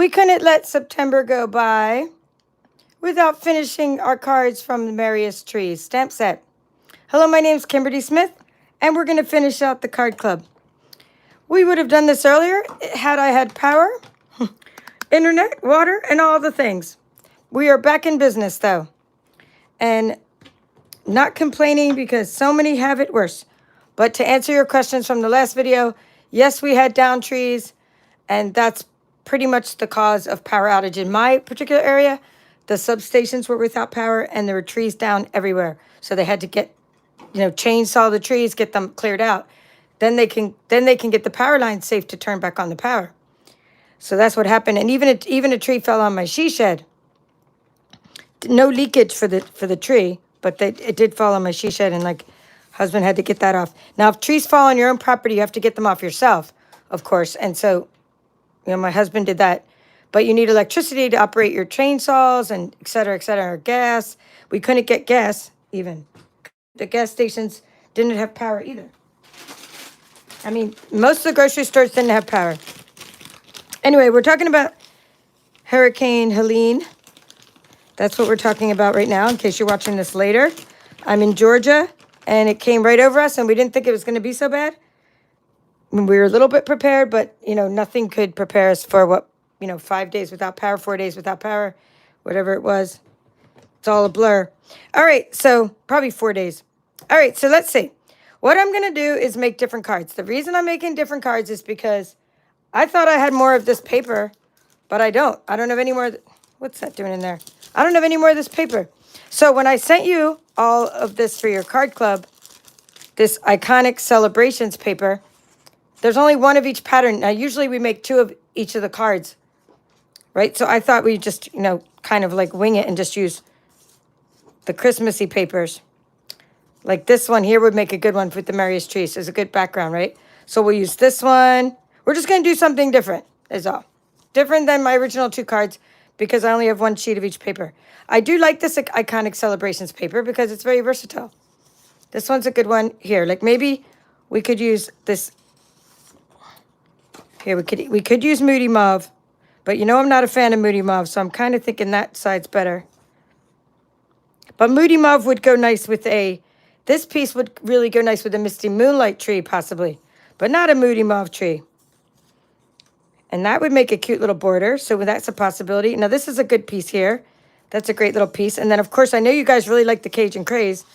We couldn't let September go by without finishing our cards from the Merriest Trees stamp set. Hello, my name's Kimberly Smith, and we're going to finish out the card club. We would have done this earlier had I had power, internet, water, and all the things. We are back in business, though, and not complaining because so many have it worse. But to answer your questions from the last video, yes, we had down trees, and that's pretty much the cause of power outage in my particular area. The substations were without power, and there were trees down everywhere. So they had to get, chainsaw the trees, get them cleared out. Then they can get the power line safe to turn back on the power. So that's what happened. And even a tree fell on my she shed. No leakage for the tree, but it did fall on my she shed, and husband had to get that off. Now, if trees fall on your own property, you have to get them off yourself, of course. And so, my husband did that. But you need electricity to operate your chainsaws and et cetera, or gas. We couldn't get gas even. The gas stations didn't have power either. I mean, most of the grocery stores didn't have power. Anyway, we're talking about Hurricane Helene. That's what we're talking about right now, in case you're watching this later. I'm in Georgia, and it came right over us, and we didn't think it was going to be so bad. We were a little bit prepared, but, nothing could prepare us for 5 days without power, 4 days without power, whatever it was. It's all a blur. All right, so probably 4 days. All right, so let's see. What I'm going to do is make different cards. The reason I'm making different cards is because I thought I had more of this paper, but I don't. I don't have any more. What's that doing in there? I don't have any more of this paper. So when I sent you all of this for your card club, this iconic celebrations paper, there's only one of each pattern. Now, usually we make two of each of the cards, right? So I thought we'd just, kind of wing it and just use the Christmassy papers. Like this one here would make a good one with the Merriest trees. It's a good background, right? So we'll use this one. We're just going to do something different, is all. Different than my original two cards because I only have one sheet of each paper. I do like this iconic celebrations paper because it's very versatile. This one's a good one here. Maybe we could use this. Here, we could use Moody Mauve, but I'm not a fan of Moody Mauve, so I'm kind of thinking that side's better. But Moody Mauve would go nice with this piece would really go nice with a Misty Moonlight tree, possibly, but not a Moody Mauve tree. And that would make a cute little border, so that's a possibility. Now, this is a good piece here. That's a great little piece. And then, of course, I know you guys really like the Cajun Craze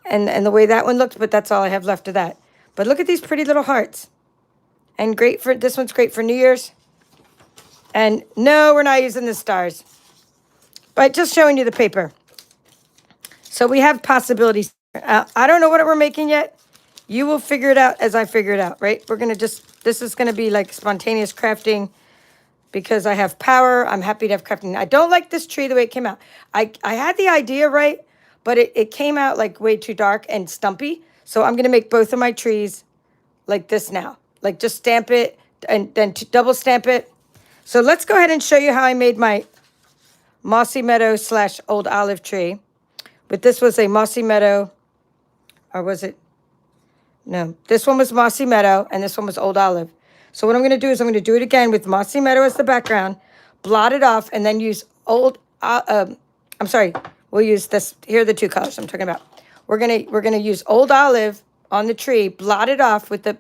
and the way that one looked, but that's all I have left of that. But look at these pretty little hearts. And this one's great for New Year's. And no, we're not using the stars. But just showing you the paper. So we have possibilities. I don't know what we're making yet. You will figure it out as I figure it out, right? We're going to this is going to be like spontaneous crafting because I have power. I'm happy to have crafting. I don't like this tree the way it came out. I had the idea right, but it came out way too dark and stumpy. So I'm going to make both of my trees like this now. Just stamp it and then double stamp it. So let's go ahead and show you how I made my Mossy Meadow / Old Olive tree. But this was a Mossy Meadow, or was it? No, this one was Mossy Meadow, and this one was Old Olive. So what I'm going to do is I'm going to do it again with Mossy Meadow as the background, blot it off, and then use we'll use this. Here are the two colors I'm talking about. We're gonna use Old Olive on the tree, blot it off with the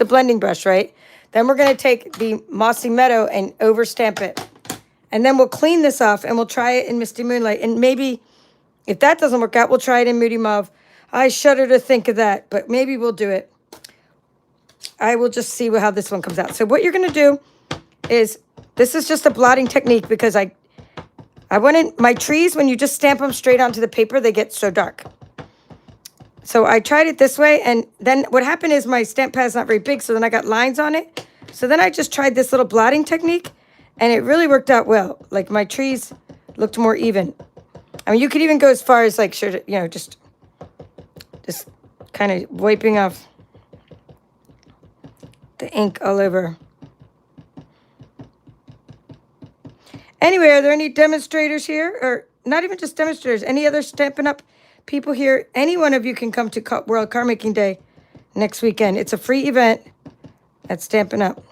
blending brush, right? Then we're going to take the Mossy Meadow and overstamp it. And then we'll clean this off, and we'll try it in Misty Moonlight. And maybe, if that doesn't work out, we'll try it in Moody Mauve. I shudder to think of that, but maybe we'll do it. I will just see how this one comes out. So what you're going to do is, this is just a blotting technique because I wanted my trees, when you just stamp them straight onto the paper, they get so dark. So I tried it this way, and then what happened is my stamp pad's not very big, so then I got lines on it. So then I just tried this little blotting technique, and it really worked out well. My trees looked more even. I mean, you could even go as far as just kind of wiping off the ink all over. Anyway, are there any demonstrators here? Or not even just demonstrators, any other Stampin' Up! People here? Any one of you can come to World Card Making Day next weekend. It's a free event at Stampin' Up!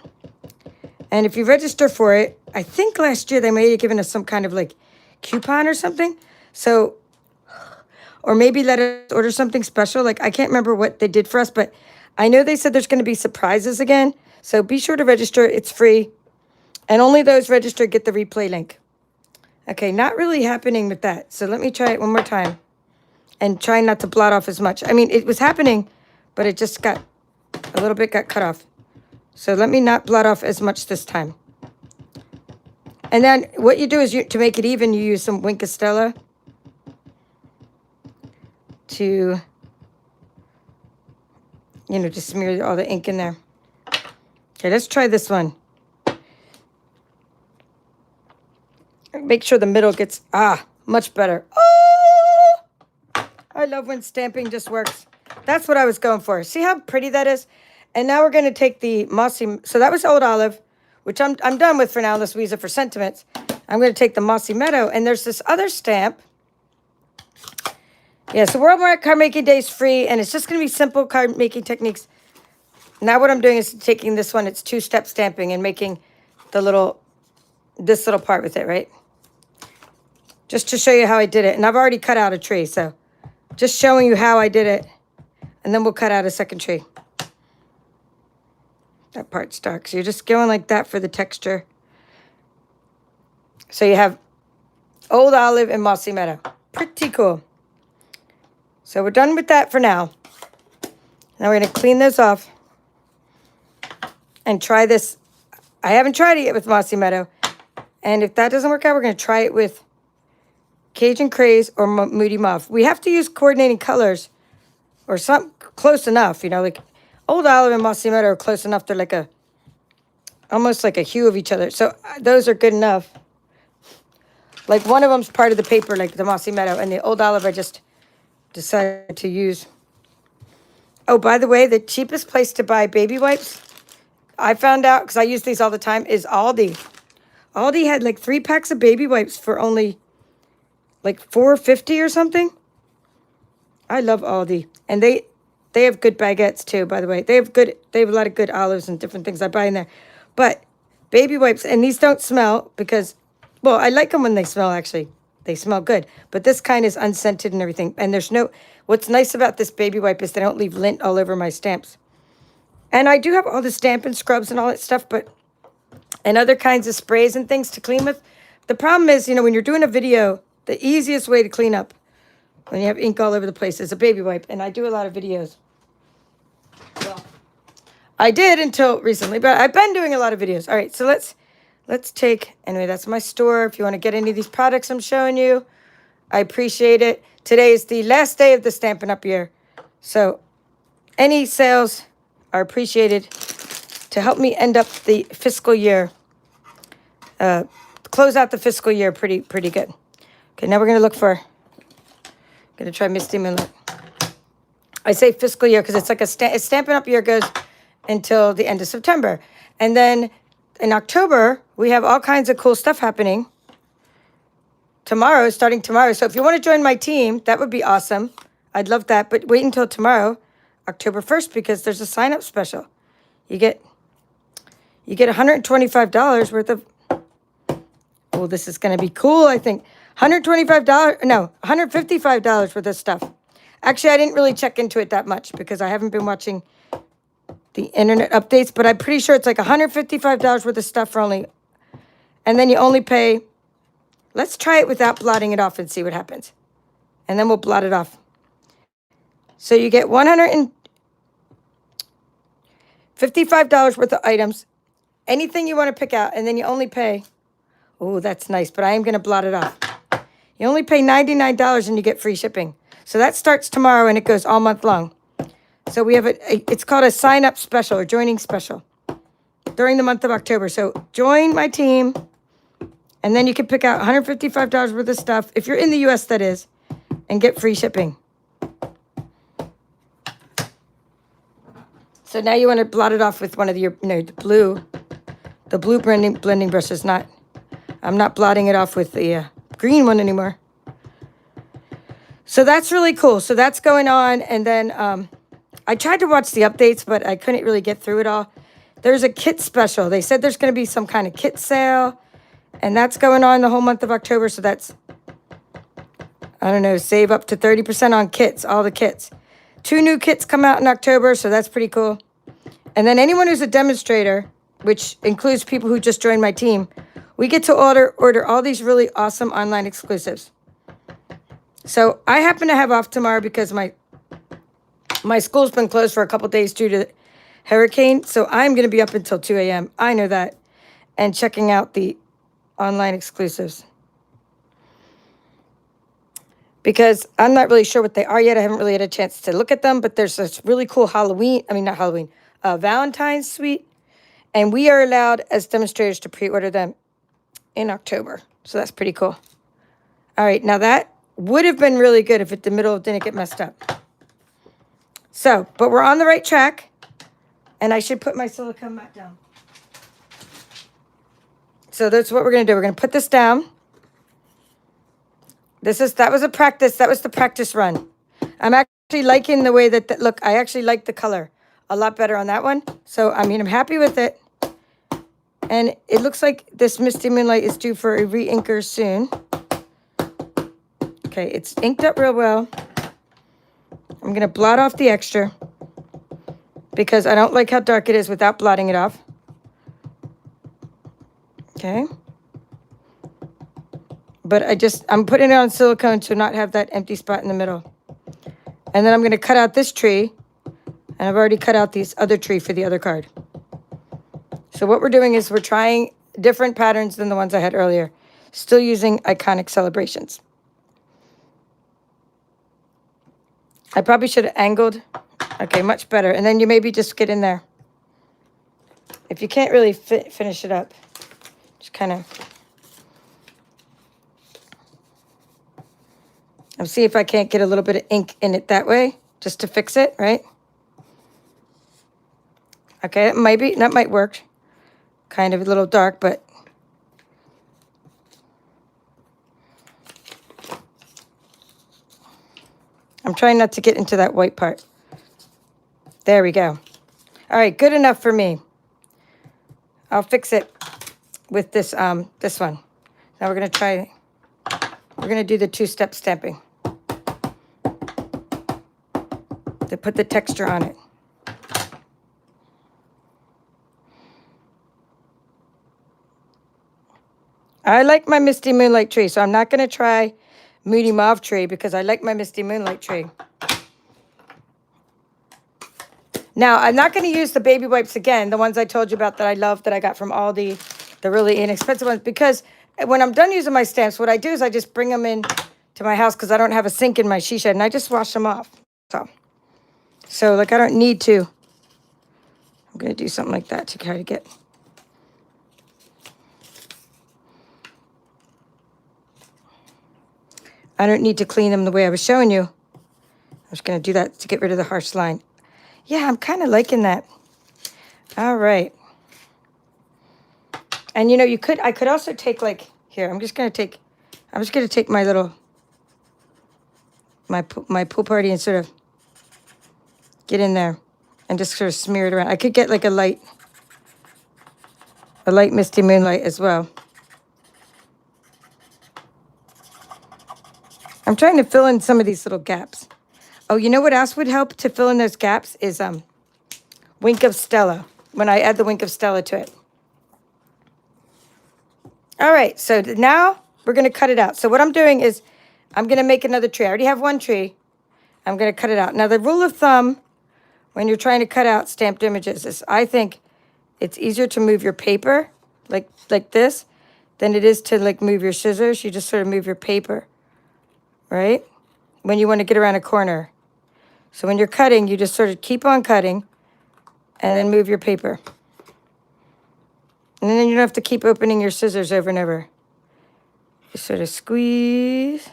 And if you register for it, I think last year they may have given us some kind of like coupon or something. So, or maybe let us order something special. Like, I can't remember what they did for us, but I know they said there's going to be surprises again. So be sure to register. It's free. And only those registered get the replay link. Okay, not really happening with that. So let me try it one more time. And try not to blot off as much. I mean, it was happening, but it just got, a little bit got cut off. So let me not blot off as much this time. And then what you do is, to make it even, you use some Wink Estella to, just smear all the ink in there. Okay, let's try this one. Make sure the middle gets, much better. Oh! I love when stamping just works. That's what I was going for. See how pretty that is? And now we're going to take the mossy, so that was Old Olive, which I'm done with for now, unless we use it for sentiments. I'm going to take the Mossy Meadow, and there's this other stamp. Yeah, so Worldwide Card Making Day is free, and it's just going to be simple card making techniques. Now what I'm doing is taking this one, it's two-step stamping, and making this little part with it, right? Just to show you how I did it. And I've already cut out a tree, so just showing you how I did it. And then we'll cut out a second tree. That part's dark, so you're just going like that for the texture. So you have Old Olive and Mossy Meadow. Pretty cool. So we're done with that for now. Now we're going to clean those off and try this. I haven't tried it yet with Mossy Meadow. And if that doesn't work out, we're going to try it with Cajun Craze or Moody Mauve. We have to use coordinating colors or something close enough, like Old Olive and Mossy Meadow are close enough. They're like almost like a hue of each other. So those are good enough. Like one of them's part of the paper, like the Mossy Meadow, and the Old Olive I just decided to use. Oh, by the way, the cheapest place to buy baby wipes, I found out, because I use these all the time, is Aldi. Aldi had like 3 packs of baby wipes for only like $4.50 or something. I love Aldi. And they have good baguettes too, by the way. They have a lot of good olives and different things I buy in there. But baby wipes, and these don't smell because, well, I like them when they smell, actually. They smell good. But this kind is unscented and everything. And what's nice about this baby wipe is they don't leave lint all over my stamps. And I do have all the Stampin' scrubs and all that stuff, and other kinds of sprays and things to clean with. The problem is, when you're doing a video, the easiest way to clean up when you have ink all over the place is a baby wipe. And I do a lot of videos. Well, I did until recently, but I've been doing a lot of videos. All right, so let's take, anyway, that's my store. If you want to get any of these products I'm showing you, I appreciate it. Today is the last day of the Stampin' Up! Year. So any sales are appreciated to help me end up the fiscal year, close out the fiscal year pretty good. Okay, now we're going to look for, going to try Misty Moonlight. I say fiscal year because it's like a Stampin' Up! Year goes until the end of September. And then in October, we have all kinds of cool stuff happening. Starting tomorrow. So if you want to join my team, that would be awesome. I'd love that. But wait until tomorrow, October 1st, because there's a sign-up special. You get $125 worth of, oh, this is going to be cool, I think. $155 worth of stuff. Actually, I didn't really check into it that much because I haven't been watching the internet updates, but I'm pretty sure it's like $155 worth of stuff for only, and then you only pay, let's try it without blotting it off and see what happens. And then we'll blot it off. So you get $155 worth of items, anything you want to pick out, and then you only pay, oh, that's nice, but I am going to blot it off. You only pay $99 and you get free shipping. So that starts tomorrow and it goes all month long. So we have it's called a sign-up special or joining special during the month of October. So join my team, and then you can pick out $155 worth of stuff, if you're in the U.S., that is, and get free shipping. So now you want to blot it off with one of your, the blue blending brushes. I'm not blotting it off with the green one anymore. So that's really cool. So that's going on. And then I tried to watch the updates, but I couldn't really get through it all. there's a kit special. They said there's going to be some kind of kit sale, and that's going on the whole month of October. So that's, I don't know, save up to 30% on kits, all the kits. 2 new kits come out in October, so that's pretty cool. And then anyone who's a demonstrator, which includes people who just joined my team, we get to order all these really awesome online exclusives. So I happen to have off tomorrow because my school's been closed for a couple days due to hurricane. So I'm going to be up until 2 a.m. I know that. And checking out the online exclusives. Because I'm not really sure what they are yet. I haven't really had a chance to look at them. But there's this really cool Valentine's suite. And we are allowed as demonstrators to pre-order them in October. So that's pretty cool. All right, now that would have been really good if the middle didn't get messed up. So, but we're on the right track. And I should put my silicone mat down. So that's what we're going to do. We're going to put this down. That was the practice run. I'm actually liking the way that, look, I actually like the color a lot better on that one. So, I mean, I'm happy with it. And it looks like this Misty Moonlight is due for a re-inker soon. Okay, it's inked up real well. I'm going to blot off the extra because I don't like how dark it is without blotting it off. Okay. But I'm putting it on silicone to not have that empty spot in the middle. And then I'm going to cut out this tree. And I've already cut out this other tree for the other card. So what we're doing is we're trying different patterns than the ones I had earlier. Still using iconic celebrations. I probably should have angled. Okay, much better. And then you maybe just get in there. If you can't really finish it up, just kind of. I'll see if I can't get a little bit of ink in it that way, just to fix it, right? Okay, that might work. Kind of a little dark, but I'm trying not to get into that white part. There we go. All right, good enough for me. I'll fix it with this this one. Now we're going to do the 2-step stamping to put the texture on it. I like my Misty Moonlight tree, so I'm not going to try Moody Mauve tree because I like my Misty Moonlight tree. Now, I'm not going to use the baby wipes again, the ones I told you about that I love that I got from Aldi, the really inexpensive ones, because when I'm done using my stamps, what I do is I just bring them in to my house because I don't have a sink in my she shed, and I just wash them off. So like, I don't need to. I'm going to do something like that to try to get. I don't need to clean them the way I was showing you. I'm just going to do that to get rid of the harsh line. Yeah, I'm kind of liking that. All right. And you know, I could also take like, here, I'm just going to take my little, my pool party and sort of get in there and just sort of smear it around. I could get like a light Misty Moonlight as well. I'm trying to fill in some of these little gaps. Oh, you know what else would help to fill in those gaps is Wink of Stella, when I add the Wink of Stella to it. All right, so now we're going to cut it out. So what I'm doing is I'm going to make another tree. I already have one tree. I'm going to cut it out. Now, the rule of thumb when you're trying to cut out stamped images is I think it's easier to move your paper like this than it is to like move your scissors. You just sort of move your paper, right? When you want to get around a corner. So when you're cutting, you just sort of keep on cutting and then move your paper. And then you don't have to keep opening your scissors over and over. Just sort of squeeze.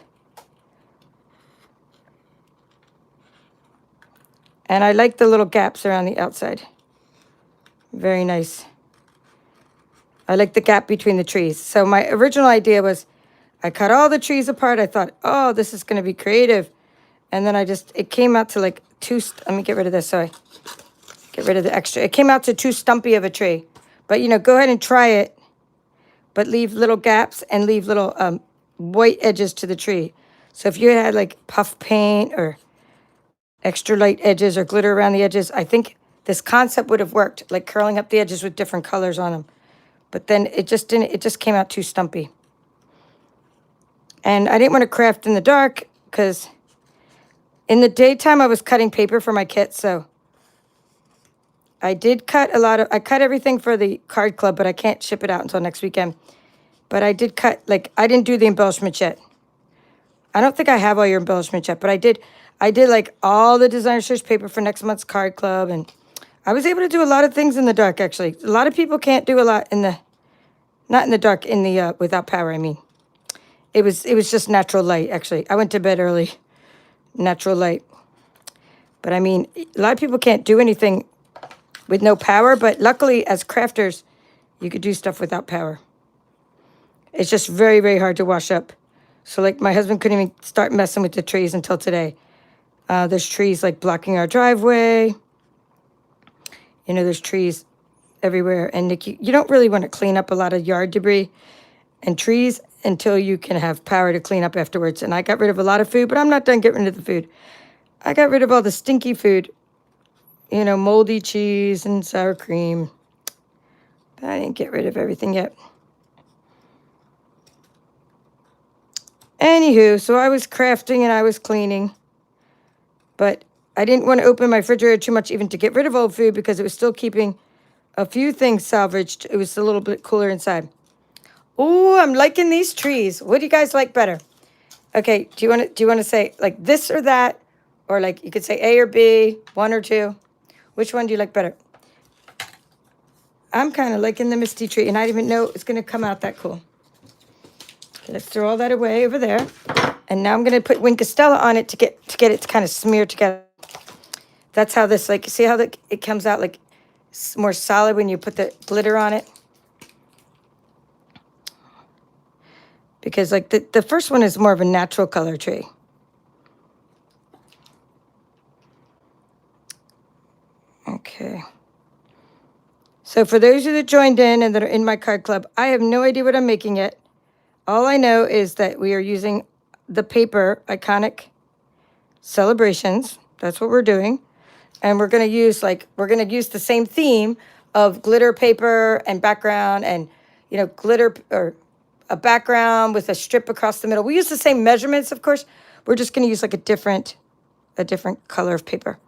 And I like the little gaps around the outside. Very nice. I like the gap between the trees. So my original idea was I cut all the trees apart. I thought, oh, this is going to be creative. And then it came out to like let me get rid of this, sorry. Get rid of the extra. It came out to too stumpy of a tree. But, you know, go ahead and try it. But leave little gaps and leave little white edges to the tree. So if you had like puff paint or extra light edges or glitter around the edges, I think this concept would have worked, like curling up the edges with different colors on them. But then it just didn't, it just came out too stumpy. And I didn't want to craft in the dark because in the daytime I was cutting paper for my kit, so I did cut I cut everything for the card club, but I can't ship it out until next weekend. But I did cut, like, I didn't do the embellishment yet. I don't think I have all your embellishments yet, but I did like all the designer series paper for next month's card club, and I was able to do a lot of things in the dark, actually. A lot of people can't do a lot in the, not in the dark, in the, without power, I mean. It was just natural light, actually. I went to bed early, natural light. But I mean, a lot of people can't do anything with no power, but luckily, as crafters, you could do stuff without power. It's just very, very hard to wash up. So, like, my husband couldn't even start messing with the trees until today. There's trees, like, blocking our driveway. You know, there's trees everywhere. And you don't really want to clean up a lot of yard debris and trees until you can have power to clean up afterwards. And I got rid of a lot of food, but I'm not done getting rid of the food. I got rid of all the stinky food. You know, moldy cheese and sour cream. But I didn't get rid of everything yet. Anywho, so I was crafting and I was cleaning. But I didn't want to open my refrigerator too much even to get rid of old food because it was still keeping a few things salvaged. It was a little bit cooler inside. Oh, I'm liking these trees. What do you guys like better? Okay, do you want to say like this or that? Or like you could say A or B, 1 or 2. Which one do you like better? I'm kind of liking the misty tree, and I didn't even know it's going to come out that cool. Okay, let's throw all that away over there. And now I'm going to put Wink Estella on it to get it to kind of smear together. That's how this, like, see how it comes out like more solid when you put the glitter on it? Because like the first one is more of a natural color tree. Okay. So for those of you that joined in and that are in my card club, I have no idea what I'm making yet. All I know is that we are using the paper Iconic Celebrations. That's what we're doing. And we're going to use the same theme of glitter paper and background and, you know, glitter or a background with a strip across the middle. We use the same measurements, of course. We're just going to use like a different color of paper.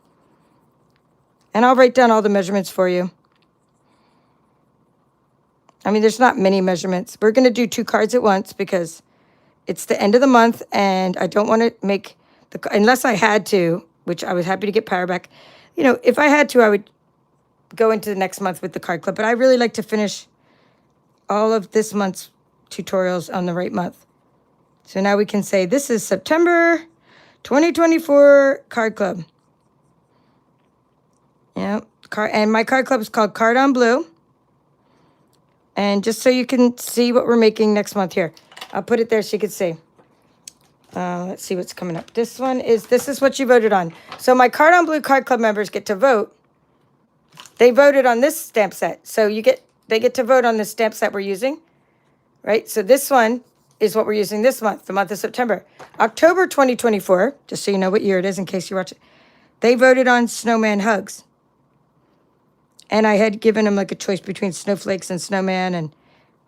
And I'll write down all the measurements for you. I mean, there's not many measurements. We're going to do 2 cards at once because it's the end of the month and I don't want to make unless I had to, which I was happy to get power back. You know, if I had to, I would go into the next month with the card club. But I really like to finish all of this month's tutorials on the right month. So now we can say this is September 2024 card club. Yeah, and my card club is called Card on Blue. And just so you can see what we're making next month here, I'll put it there so you can see. Let's see what's coming up. This is what you voted on. So my Card on Blue card club members get to vote. They voted on this stamp set. So they get to vote on the stamp set we're using, right? So this one is what we're using this month, the month of September. October 2024, just so you know what year it is in case you watch it. They voted on Snowman Hugs. And I had given them like a choice between snowflakes and snowman. And,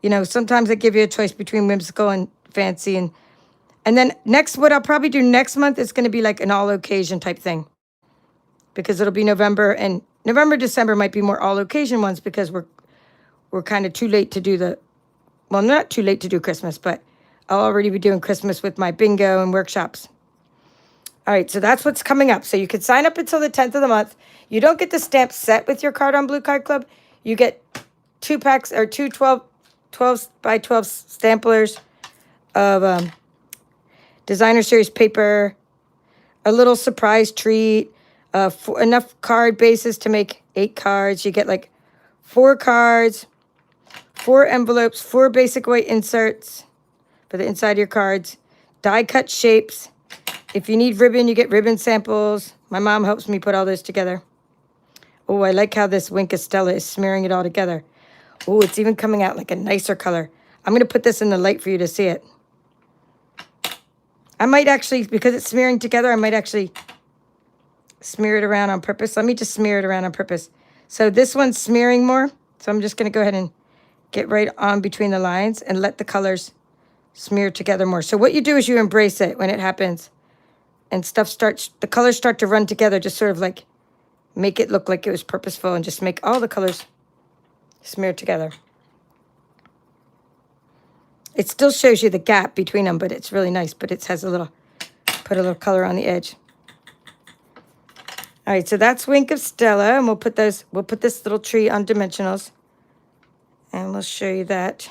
you know, sometimes I give you a choice between whimsical and fancy. And then what I'll probably do next month is going to be like an all occasion type thing. Because it'll be November. And November, December might be more all occasion ones because we're kind of too late to do well, not too late to do Christmas, but I'll already be doing Christmas with my bingo and workshops. All right, so that's what's coming up. So you could sign up until the 10th of the month. You don't get the stamp set with your Card on Blue card club. You get 2 packs or 2 12 by 12 stamplers of designer series paper, a little surprise treat, enough card bases to make 8 cards. You get like 4 cards, 4 envelopes, 4 basic weight inserts for the inside of your cards, die cut shapes. If you need ribbon, you get ribbon samples. My mom helps me put all those together. Oh, I like how this Wink of Stella is smearing it all together. Oh, it's even coming out like a nicer color. I'm going to put this in the light for you to see it. I might actually, because it's smearing together, I might actually smear it around on purpose. Let me just smear it around on purpose. So this one's smearing more. So I'm just going to go ahead and get right on between the lines and let the colors smear together more. So what you do is you embrace it when it happens. And stuff starts, the colors start to run together, just sort of like make it look like it was purposeful and just make all the colors smear together. It still shows you the gap between them, but it's really nice. But it has a little, put a little color on the edge. All right, so that's Wink of Stella, and we'll put this little tree on dimensionals, and we'll show you that.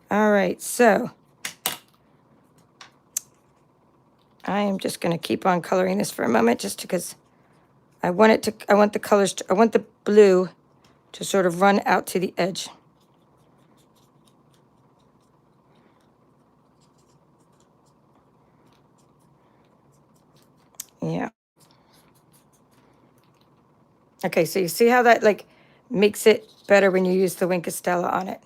All right, so I am just going to keep on coloring this for a moment, just because I want the blue to sort of run out to the edge. Yeah. Okay, so you see how that like makes it better when you use the Wink of Stella on it.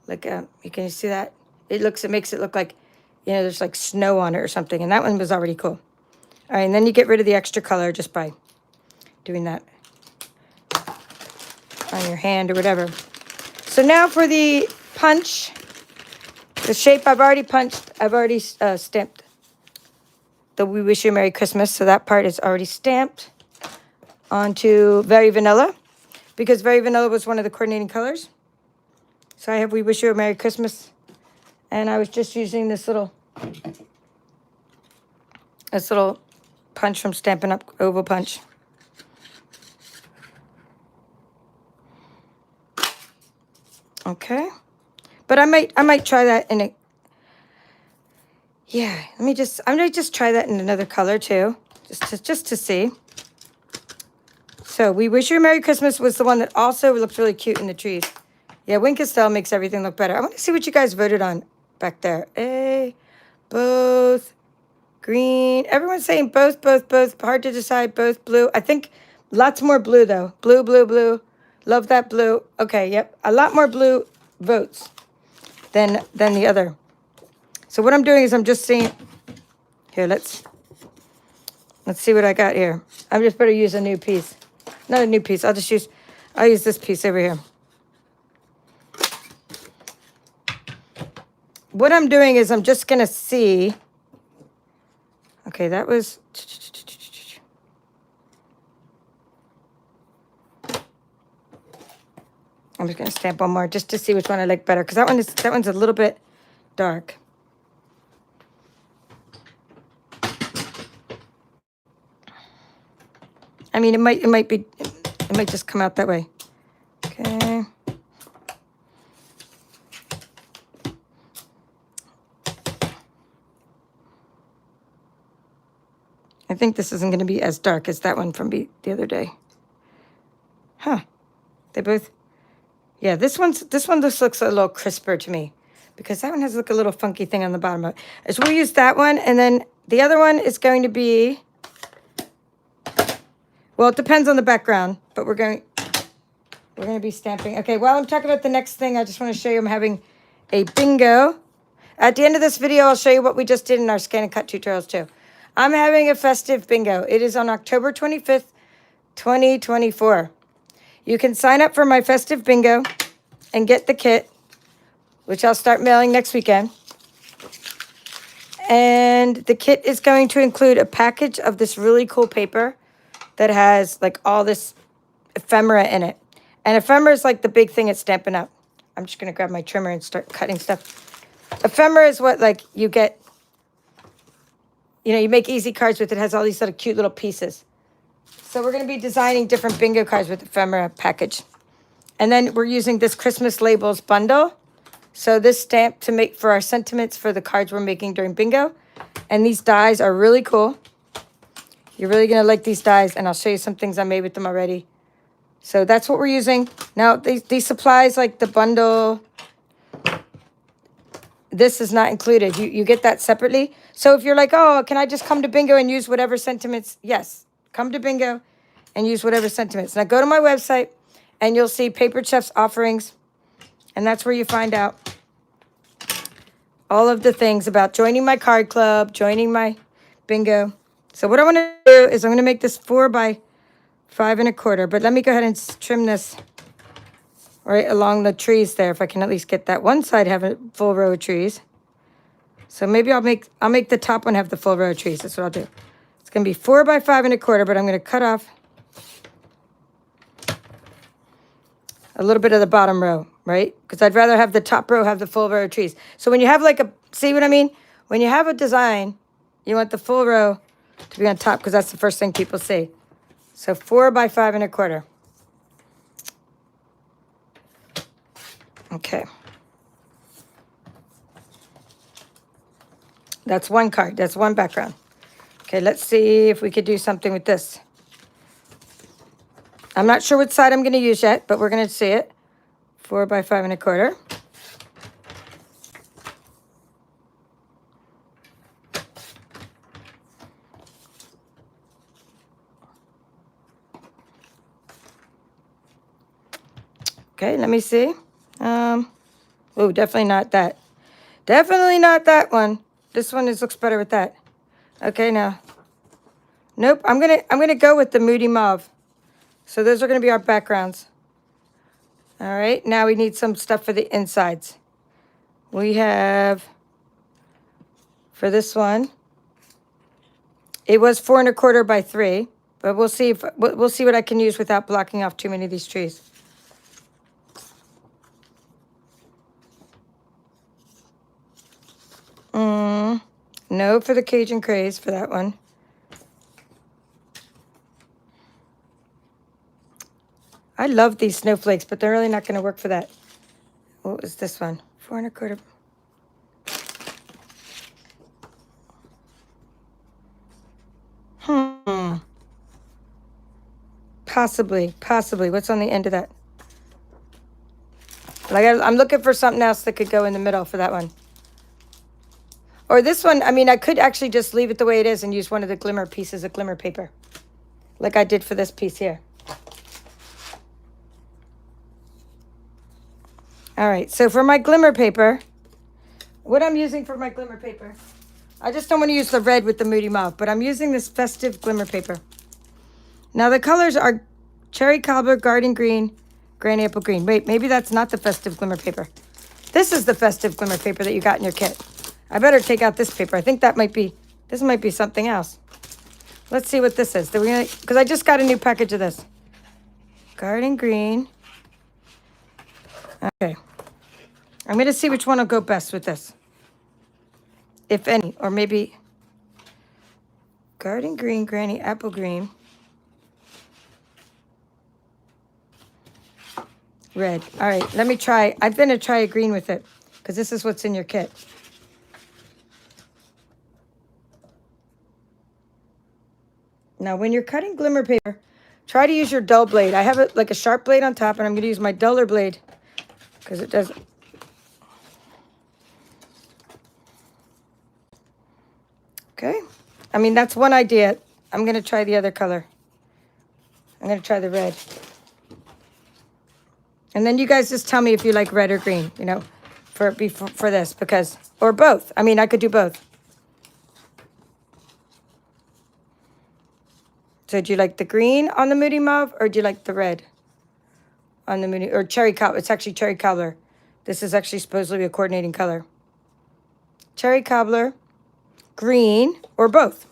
Like, can you see that? It makes it look like, you know, there's like snow on it or something. And that one was already cool. All right, and then you get rid of the extra color just by doing that on your hand or whatever. So now for the punch, the shape I've already punched, I've already stamped the We Wish You a Merry Christmas. So that part is already stamped onto Very Vanilla, because Very Vanilla was one of the coordinating colors. So I have We Wish You a Merry Christmas, and I was just using this little punch from Stampin' Up, oval punch. Okay, but I might try that in a, yeah, I'm gonna just try that in another color too, just to see. So We Wish You a Merry Christmas was the one that also looked really cute in the trees. Yeah, Wink of Stella makes everything look better. I want to see what you guys voted on back there. Both, green. Everyone's saying both. Hard to decide, both blue. I think lots more blue though. Blue. Love that blue. Okay, yep. A lot more blue votes than the other. So what I'm doing is I'm just seeing, here, let's see what I got here. I'm just better use a new piece. Not a new piece. I'll use this piece over here. What I'm doing is I'm just going to see. Okay, that was. I'm just going to stamp one more just to see which one I like better, because that one's a little bit dark. I mean, it might just come out that way. Okay. I think this isn't going to be as dark as that one from the other day. Huh. They both, yeah, this one looks a little crisper to me, because that one has like a little funky thing on the bottom of it. So we'll use that one, and then the other one is going to be, well, it depends on the background, but we're going to be stamping. Okay, while I'm talking about the next thing, I just want to show you I'm having a bingo. At the end of this video, I'll show you what we just did in our scan and cut tutorials too. I'm having a festive bingo. It is on October 25th, 2024. You can sign up for my festive bingo and get the kit, which I'll start mailing next weekend. And the kit is going to include a package of this really cool paper that has like all this ephemera in it. And ephemera is like the big thing at Stampin' Up. I'm just going to grab my trimmer and start cutting stuff. Ephemera is what like you get, you know, you make easy cards with. It has all these little cute little pieces. So we're going to be designing different bingo cards with ephemera package. And then we're using this Christmas labels bundle. So this stamp to make for our sentiments for the cards we're making during bingo. And these dies are really cool. You're really going to like these dies, and I'll show you some things I made with them already. So that's what we're using. Now, these supplies, like the bundle, this is not included. You get that separately. So if you're like, oh, can I just come to bingo and use whatever sentiments? Yes, come to bingo and use whatever sentiments. Now go to my website and you'll see Paper Chef's offerings, and that's where you find out all of the things about joining my card club, joining my bingo. So what I want to do is I'm going to make this 4 by 5 1/4, but let me go ahead and trim this right along the trees there, if I can at least get that one side have a full row of trees. So maybe I'll make the top one have the full row of trees. That's what I'll do. It's going to be 4 by 5 1/4, but I'm going to cut off a little bit of the bottom row, right? Because I'd rather have the top row have the full row of trees. So when you have like a, see what I mean? When you have a design, you want the full row to be on top because that's the first thing people see. So 4 by 5 1/4. Okay. That's one card. That's one background. Okay, let's see if we could do something with this. I'm not sure what side I'm going to use yet, but we're going to see it. 4 by 5 1/4. Okay, let me see. Oh, definitely not that. Definitely not that one. This one looks better with that. Okay, now. Nope, I'm gonna go with the Moody Mauve. So those are gonna be our backgrounds. All right, now we need some stuff for the insides. We have, for this one, it was 4 1/4 by 3, but we'll see what I can use without blocking off too many of these trees. No for the Cajun Craze for that one. I love these snowflakes, but they're really not going to work for that. What was this one? 4 1/4. Possibly. What's on the end of that? Like I'm looking for something else that could go in the middle for that one. Or this one, I mean, I could actually just leave it the way it is and use one of the glimmer pieces of glimmer paper. Like I did for this piece here. All right, so for my glimmer paper, what I'm using for my glimmer paper, I just don't want to use the red with the Moody Mauve, but I'm using this festive glimmer paper. Now the colors are Cherry Cobbler, Garden Green, Granny Apple Green. Wait, maybe that's not the festive glimmer paper. This is the festive glimmer paper that you got in your kit. I better take out this paper. I think this might be something else. Let's see what this is. Because I just got a new package of this. Garden Green. Okay. I'm going to see which one will go best with this. If any. Or maybe Garden Green, Granny Apple Green. Red. All right, let me try. I'm going to try a green with it because this is what's in your kit. Now, when you're cutting glimmer paper, try to use your dull blade. I have it like a sharp blade on top, and I'm going to use my duller blade because it doesn't. Okay. I mean, that's one idea. I'm going to try the other color. I'm going to try the red. And then you guys just tell me if you like red or green, you know, for this, because, or both. I mean, I could do both. So do you like the green on the Moody Mauve, or do you like the red on the Moody, or Cherry Cobbler? It's actually Cherry Cobbler. This is actually supposedly a coordinating color. Cherry Cobbler, green, or both.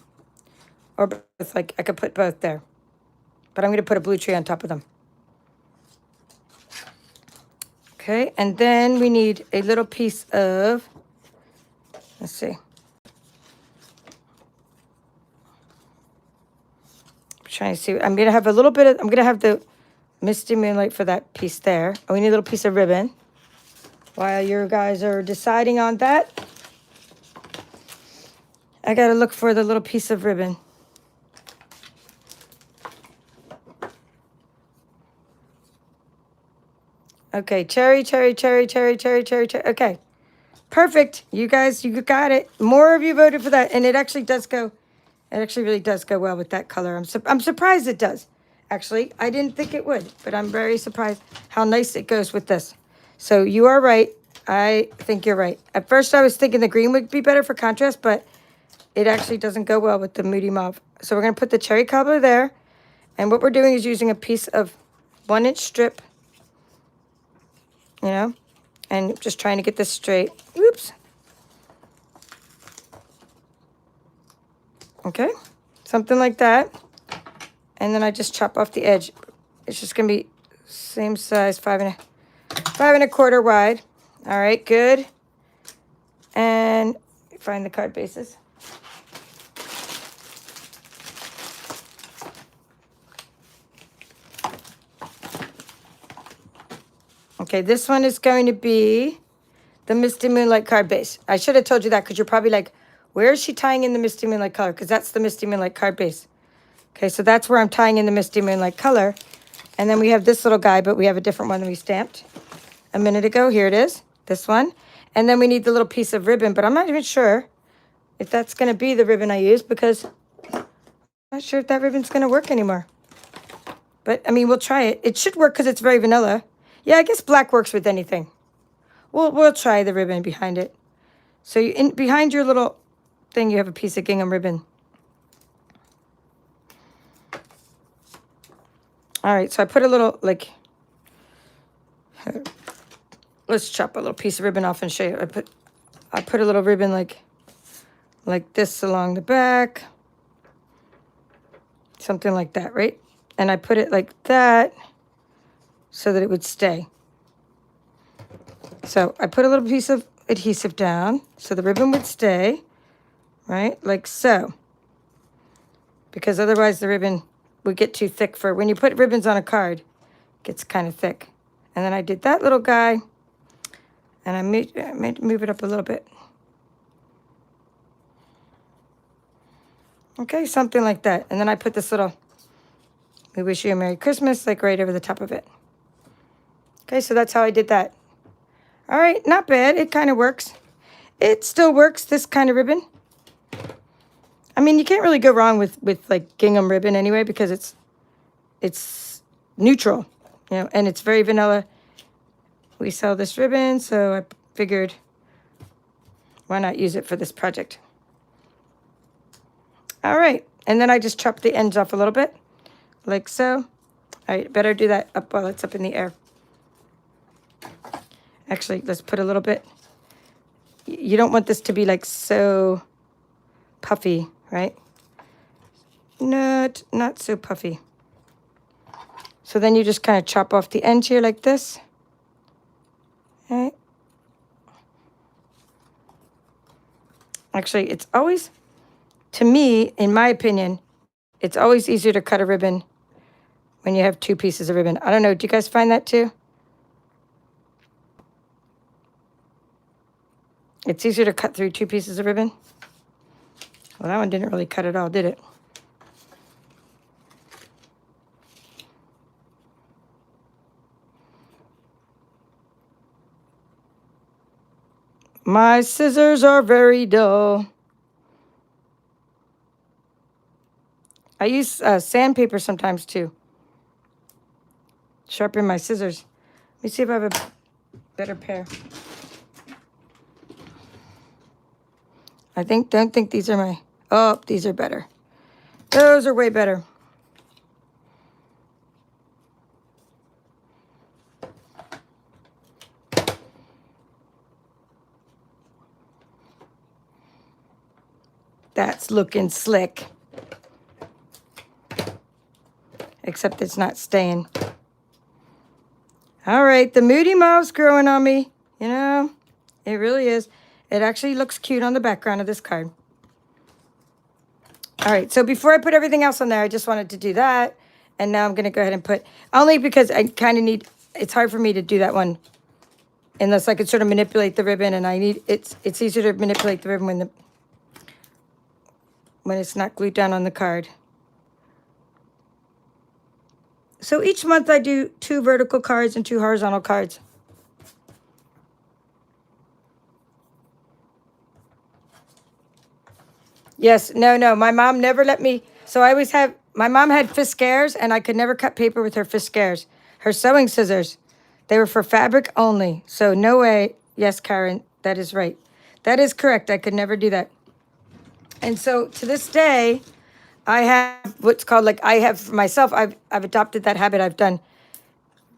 Or both, like I could put both there. But I'm going to put a blue tree on top of them. Okay, and then we need a little piece of, let's see. I'm trying to see. I'm going to have a little bit of, I'm going to have the Misty Moonlight for that piece there. And we need a little piece of ribbon. While you guys are deciding on that, I got to look for the little piece of ribbon. Okay, cherry. Okay, perfect. You guys, you got it. More of you voted for that, and it actually does go. It actually really does go well with that color. I'm surprised it does. Actually, I didn't think it would, but I'm very surprised how nice it goes with this. So you are right. I think you're right. At first, I was thinking the green would be better for contrast, but it actually doesn't go well with the Moody Mauve. So we're going to put the cherry cobbler there. And what we're doing is using a piece of 1-inch strip, you know, and just trying to get this straight. Oops. Okay, something like that. And then I just chop off the edge. It's just going to be same size, 5 1/4 wide. All right, good. And find the card bases. Okay, this one is going to be the Misty Moonlight card base. I should have told you that because you're probably like, where is she tying in the Misty Moonlight color? Because that's the Misty Moonlight card base. Okay, so that's where I'm tying in the Misty Moonlight color. And then we have this little guy, but we have a different one that we stamped a minute ago. Here it is, this one. And then we need the little piece of ribbon, but I'm not even sure if that's going to be the ribbon I use because I'm not sure if that ribbon's going to work anymore. But, I mean, we'll try it. It should work because it's very vanilla. Yeah, I guess black works with anything. We'll try the ribbon behind it. So behind your little thing, you have a piece of gingham ribbon. All right, so I put a little, like, let's chop a little piece of ribbon off and show you. I put a little ribbon like this along the back. Something like that, right? And I put it like that so that it would stay. So I put a little piece of adhesive down so the ribbon would stay, right? Like so. Because otherwise the ribbon would get too thick for, when you put ribbons on a card, it gets kind of thick. And then I did that little guy, and I made move it up a little bit. Okay, something like that. And then I put this little, we wish you a Merry Christmas, like right over the top of it. Okay, so that's how I did that. All right, not bad. It kind of works. It still works, this kind of ribbon. I mean, you can't really go wrong with like gingham ribbon anyway because it's neutral, you know, and it's very vanilla. We sell this ribbon, so I figured why not use it for this project. All right, and then I just chopped the ends off a little bit, like so. All right, better do that up while it's up in the air. Actually, let's put a little bit. You don't want this to be like so puffy, right? Not so puffy. So then you just kind of chop off the end here like this. All right. Actually, it's always, to me, in my opinion, it's always easier to cut a ribbon when you have two pieces of ribbon. I don't know, do you guys find that too? It's easier to cut through two pieces of ribbon. Well, that one didn't really cut at all, did it? My scissors are very dull. I use sandpaper sometimes too. Sharpen my scissors. Let me see if I have a better pair. Don't think these are my, oh, these are better. Those are way better. That's looking slick. Except it's not staying. All right, the Moody Mauve's growing on me. You know, it really is. It actually looks cute on the background of this card. All right, so before I put everything else on there, I just wanted to do that. And now I'm going to go ahead and put, only because I kind of need, it's hard for me to do that one unless I could sort of manipulate the ribbon, and I need, it's easier to manipulate the ribbon when it's not glued down on the card. So each month I do 2 vertical cards and 2 horizontal cards. Yes, no, my mom never let me, so I always have, My mom had Fiskars, and I could never cut paper with her Fiskars. Her sewing scissors, they were for fabric only. So no way. Yes, Karen, that is right. That is correct. I could never do that. And so to this day, I have what's called like I have for myself. I've adopted that habit. I've done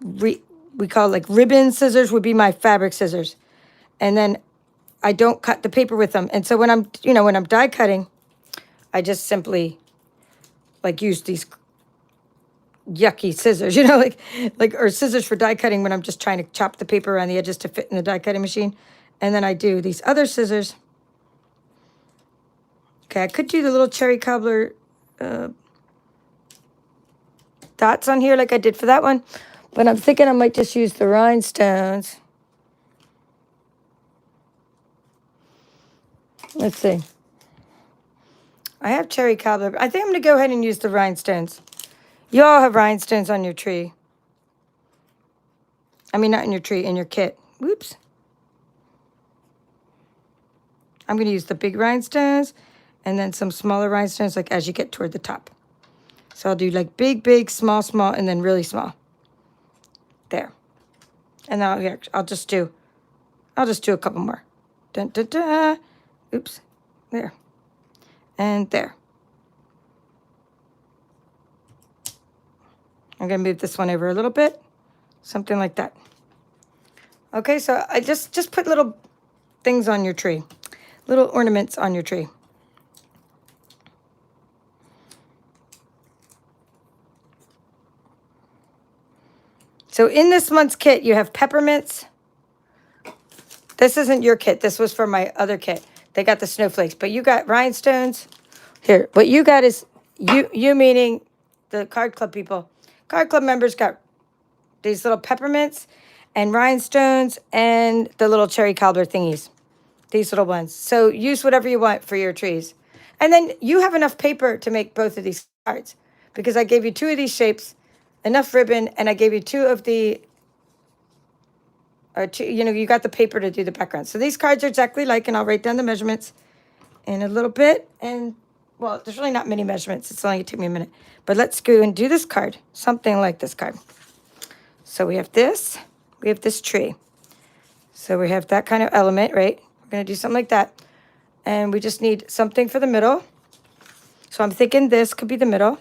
we call like ribbon scissors would be my fabric scissors, and then I don't cut the paper with them. And so when I'm when I'm die cutting, I just simply like use these yucky scissors, like or scissors for die cutting when I'm just trying to chop the paper around the edges to fit in the die cutting machine. And then I do these other scissors. Okay, I could do the little cherry cobbler dots on here like I did for that one, but I'm thinking I might just use the rhinestones. Let's see. I have cherry cobbler. I think I'm going to go ahead and use the rhinestones. You all have rhinestones on your tree. I mean, not in your tree, in your kit. Whoops. I'm going to use the big rhinestones and then some smaller rhinestones like as you get toward the top. So I'll do like big, big, small, small, and then really small. There. And now I'll just do a couple more. Dun, dun, dun. Oops. There. And there. I'm going to move this one over a little bit. Something like that. Okay, so I just put little things on your tree. Little ornaments on your tree. So in this month's kit, you have peppermints. This isn't your kit. This was for my other kit. They got the snowflakes, but you got rhinestones. Here, what you got is, you meaning the card club people. Card club members got these little peppermints and rhinestones and the little cherry cobbler thingies. These little ones. So use whatever you want for your trees. And then you have enough paper to make both of these cards because I gave you 2 of these shapes, enough ribbon, and I gave you 2 of the, you got the paper to do the background. So these cards are exactly like, and I'll write down the measurements in a little bit. And, well, there's really not many measurements. It's only going to take me a minute. But let's go and do this card, something like this card. So we have this tree. So we have that kind of element, right? We're going to do something like that. And we just need something for the middle. So I'm thinking this could be the middle.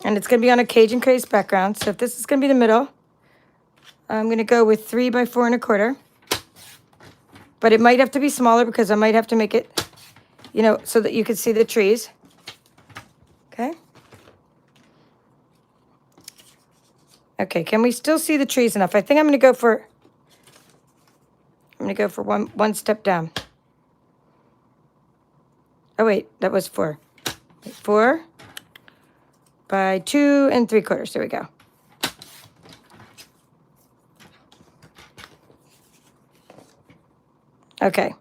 And it's going to be on a Cajun Craze background. So if this is going to be the middle, I'm going to go with 3 by 4 1/4. But it might have to be smaller because I might have to make it, so that you can see the trees. Okay. Okay, can we still see the trees enough? I think I'm going to go for one step down. Oh, wait, that was 4. 4 by 2 3/4. There we go. Okay.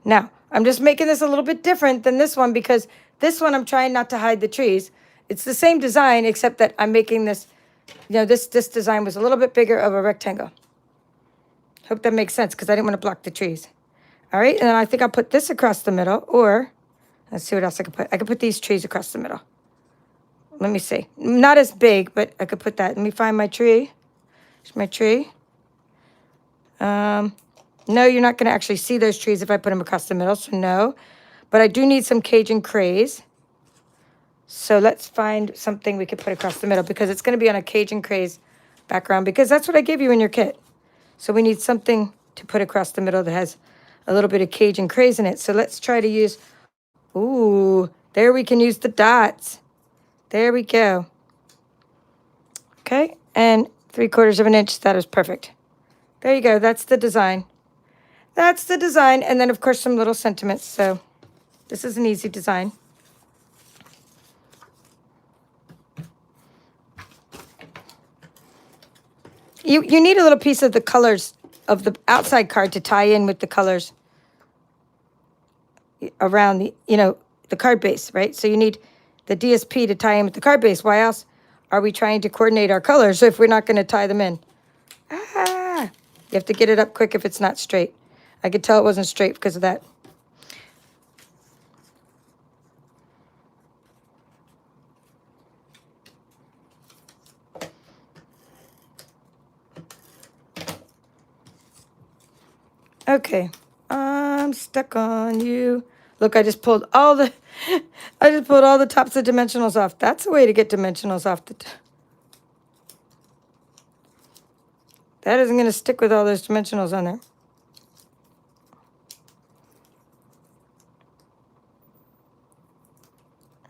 Now, I'm just making this a little bit different than this one because this one I'm trying not to hide the trees. It's the same design except that I'm making this, this design was a little bit bigger of a rectangle. Hope that makes sense because I didn't want to block the trees. All right, and then I think I'll put this across the middle, or let's see what else I could put. I could put these trees across the middle. Let me see. Not as big, but I could put that. Let me find my tree. Here's my tree. No, you're not going to actually see those trees if I put them across the middle, so no. But I do need some Cajun Craze. So let's find something we could put across the middle because it's going to be on a Cajun Craze background because that's what I gave you in your kit. So we need something to put across the middle that has a little bit of Cajun Craze in it. So let's try to use, ooh, there we can use the dots. There we go. Okay, and 3/4 of an inch, that is perfect. There you go, that's the design. That's the design, and then of course some little sentiments. So this is an easy design. You need a little piece of the colors of the outside card to tie in with the colors around the, the card base, right? So you need the DSP to tie in with the card base. Why else are we trying to coordinate our colors if we're not going to tie them in? Ah, you have to get it up quick if it's not straight. I could tell it wasn't straight because of that. Okay, I'm stuck on you. Look, I just pulled all the, I just pulled all the tops of dimensionals off. That's a way to get dimensionals off the. That isn't going to stick with all those dimensionals on there.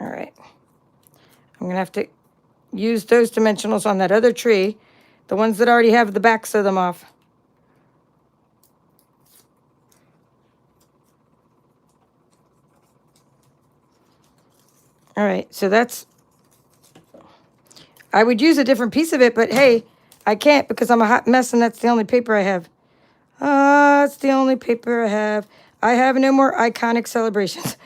All right. I'm going to have to use those dimensionals on that other tree, the ones that already have the backs of them off. All right, so that's, I would use a different piece of it, but hey, I can't because I'm a hot mess and that's the only paper I have. It's the only paper I have. I have no more iconic celebrations.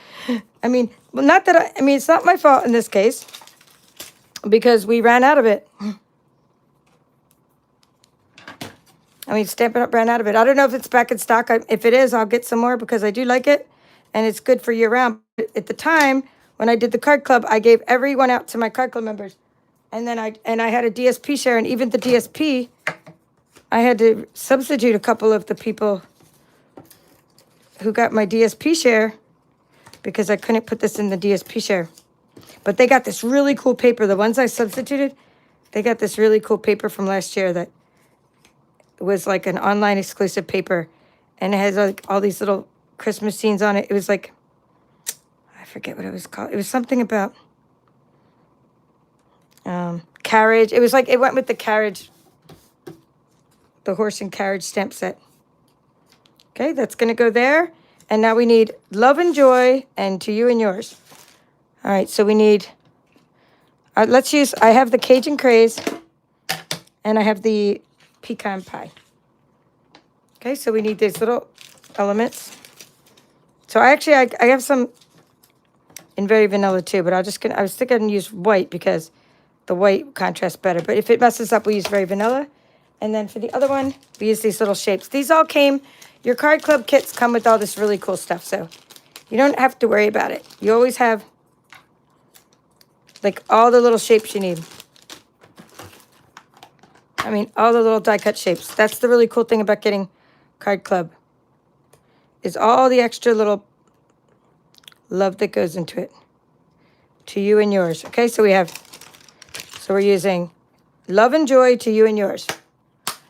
I mean, well, not that I mean, it's not my fault in this case because we ran out of it. I mean, Stampin' Up! Ran out of it. I don't know if it's back in stock. If it is, I'll get some more because I do like it and it's good for year round. At the time, when I did the card club, I gave every one out to my card club members. And then I had a DSP share, and even the DSP, I had to substitute a couple of the people who got my DSP share because I couldn't put this in the DSP share. But they got this really cool paper. The ones I substituted, they got this really cool paper from last year that was like an online exclusive paper. And it has like all these little Christmas scenes on it. It was like, I forget what it was called. It was something about carriage. It was like, it went with the carriage, the horse and carriage stamp set. Okay, that's going to go there. And now we need love and joy and to you and yours. All right, so we need, let's use, I have the Cajun Craze and I have the pecan pie. Okay, so we need these little elements. So I have some in very vanilla too, but I was thinking I'd use white because the white contrasts better. But if it messes up, we use very vanilla. And then for the other one, we use these little shapes. These all came, your card club kits come with all this really cool stuff. So you don't have to worry about it. You always have like all the little shapes you need. I mean, all the little die cut shapes. That's the really cool thing about getting card club is all the extra little love that goes into it. To you and yours. Okay, so we're using love and joy to you and yours.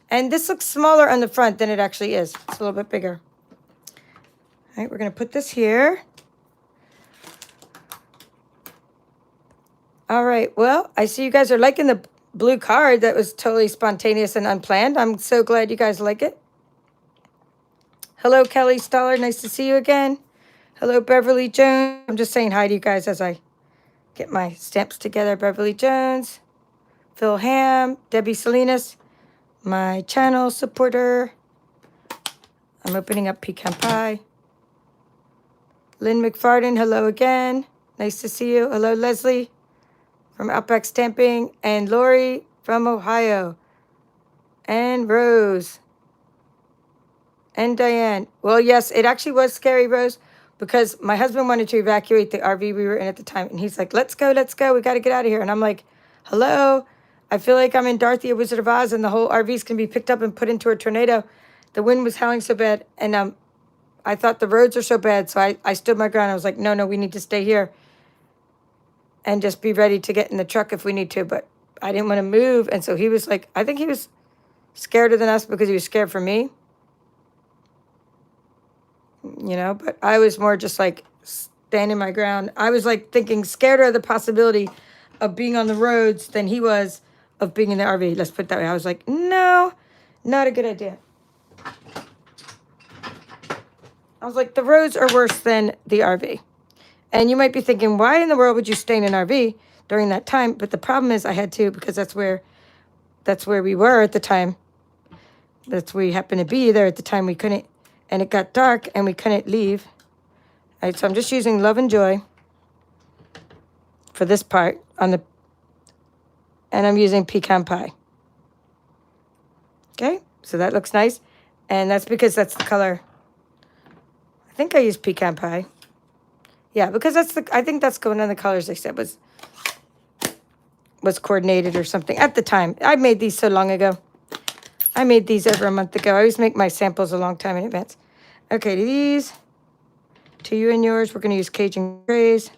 And this looks smaller on the front than it actually is. It's a little bit bigger. All right, we're going to put this here. All right, well, I see you guys are liking the blue card. That was totally spontaneous and unplanned. I'm so glad you guys like it. Hello, Kelly Stoller. Nice to see you again. Hello, Beverly Jones. I'm just saying hi to you guys as I get my stamps together. Beverly Jones, Phil Ham, Debbie Salinas, my channel supporter. I'm opening up pecan pie. Lynn McFarden, hello again. Nice to see you. Hello, Leslie from Outback Stamping. And Lori from Ohio. And Rose. And Diane. Well, yes, it actually was scary, Rose, because my husband wanted to evacuate the RV we were in at the time. And he's like, let's go. We got to get out of here. And I'm like, hello? I feel like I'm in Dorothy, a Wizard of Oz, and the whole RV's can be picked up and put into a tornado. The wind was howling so bad. And I thought the roads are so bad. So I stood my ground. I was like, no, we need to stay here and just be ready to get in the truck if we need to. But I didn't want to move. And so he was like, I think he was scareder than us because he was scared for me. You know, but I was more just like standing my ground. I was like thinking scared of the possibility of being on the roads than he was of being in the RV. Let's put it that way. I was like, no, not a good idea. I was like, the roads are worse than the RV. And you might be thinking, why in the world would you stay in an RV during that time? But the problem is I had to, because that's where we were at the time. That's where we happened to be there at the time. We couldn't. And it got dark and we couldn't leave. All right, so I'm just using love and joy for this part and I'm using pecan pie. Okay, so that looks nice. And that's because that's the color. I think I used pecan pie. Yeah, because I think that's one of the colors they said was coordinated or something at the time. I made these so long ago. I made these over a month ago. I always make my samples a long time in advance. Okay, to these, to you and yours, we're going to use Cajun Craze